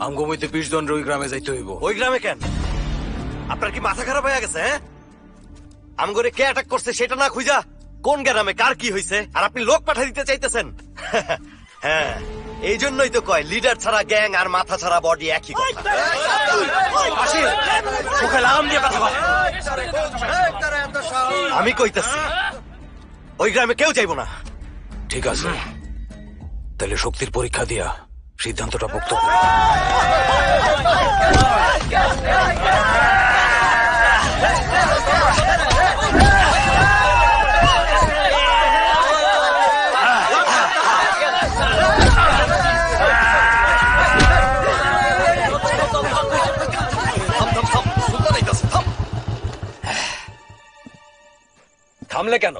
আমগো মধ্যে 20 জন ওই গ্রামে যাইতে হইব। ওই গ্রামে কেন? আপনার কি মাথা খারাপ হয়ে গেছে? হ্যাঁ, আমগরে কে অ্যাটাক করছে সেটা না খুঁজা কোন গ্রামে কার কি হইছে আর আপনি লোক পাঠিয়ে দিতে চাইতেছেন? হ্যাঁ, এই জন্যই তো কয় লিডার ছাড়া গ্যাং আর মাথা ছাড়া বডি একই কথা। আসির, মুখে লাগাম দিয়ে কথা বল। আমি কইতাছি ওই গ্রামে কেউ যাইব না। ঠিক আছে, তাহলে শক্তির পরীক্ষা দিয়া সিদ্ধান্তটা পোক্ত করি। থামলে কেন?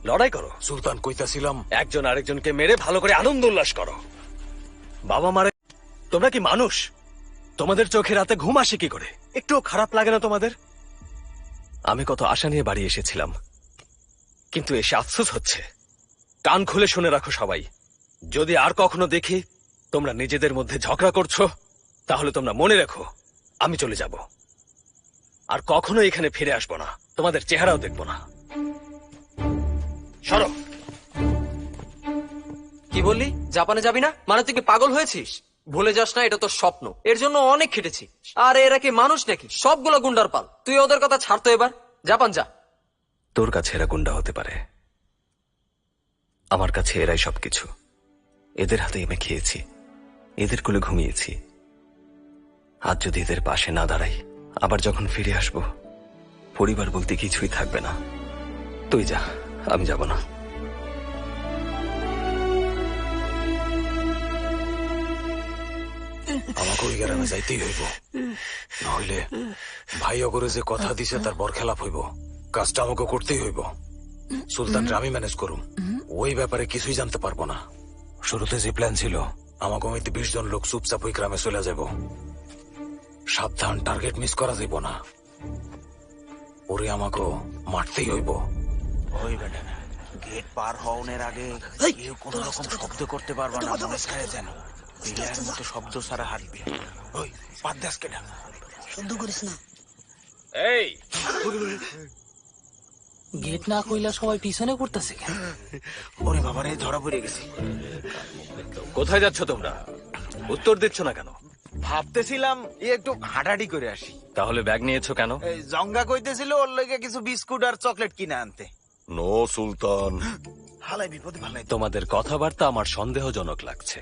লড়াই করো। সুলতান, কইতাছিলাম একজন আরেকজনকে মেরে ভালো করে আনন্দ উল্লাস করো। বাবা মারে, তোমরা কি মানুষ? তোমাদের চোখে রাতে ঘুম আসে কি করে? একটুও খারাপ লাগে না তোমাদের? আমি কত আশা নিয়ে বাড়ি এসেছিলাম, কিন্তু এসে আফসোস হচ্ছে। কান খুলে শুনে রাখো সবাই, যদি আর কখনো দেখি তোমরা নিজেদের মধ্যে ঝগড়া করছো, তাহলে তোমরা মনে রেখো আমি চলে যাব, আর কখনো এখানে ফিরে আসবো না, তোমাদের চেহারাও দেখবো না। সরো। কি বললি? জাপানে যাবি না? মানে তুই কি পাগল হয়েছিস? ভুলে যাস না, এটা তোর স্বপ্ন। এর জন্য অনেক খেটেছি। আর এরা কি মানুষ নাকি? সবগুলো গুন্ডার পাল। তুই ওদের কথা ছাড়তো, এবার জাপান যা। তোর কাছে এরা গুন্ডা হতে পারে, আমার কাছে এরাই সবকিছু। এদের হাতে এমে খেয়েছি, এদের কোলে ঘুমিয়েছি। আজ যদি এদের পাশে না দাঁড়াই, আবার যখন ফিরে আসব, পরিবার বলতে কিছুই থাকবে না। তুই যা, আমি যাব না। আমাকে ওই গ্রামে যাইতেই হইব, নইলে ভাই অগরে যে কথা দিছে তার বরখেলাপ হইব। কাজটা আমাকে করতেই হইব। সুলতান আমি ম্যানেজ করুম, ওই ব্যাপারে কিছুই জানতে পারবো না। শুরুতে যে প্ল্যান ছিল, আমাকে মধ্যে 20 জন লোক চুপচাপ ওই গ্রামে চলে যাব। সাবধান, টার্গেট মিস করা যাইব না। ওরে আমাকে মারতেই হইব। ওই বেটা, গেট পার হওয়ার আগে কেউ কোনো রকম শব্দ করতে পারবে না, মনে থাকে যেন। বিলের মতো শব্দ ছাড়া হাঁটবে। ওই বাদ দাস কেটা, শব্দ করিস না। এই গেট না কইলা সবাই পিছনে করতেছে কেন? ওরে বাবারে, ধরা পড়ে গেছি। কোথায় যাচ্ছ তোমরা? উত্তর দিচ্ছ না কেন? ভাবতেছিলাম একটু হাঁটাহাঁটি করে আসি। তাহলে ব্যাগ নিয়েছো কেন? এই জঙ্গা কইতেছিল ওর লগে কিছু বিস্কুট আর চকলেট কিনে আনতে। নো সুলতান, হালাই বিপদে ভালাই। তোমাদের কথাবার্তা আমার সন্দেহজনক লাগছে।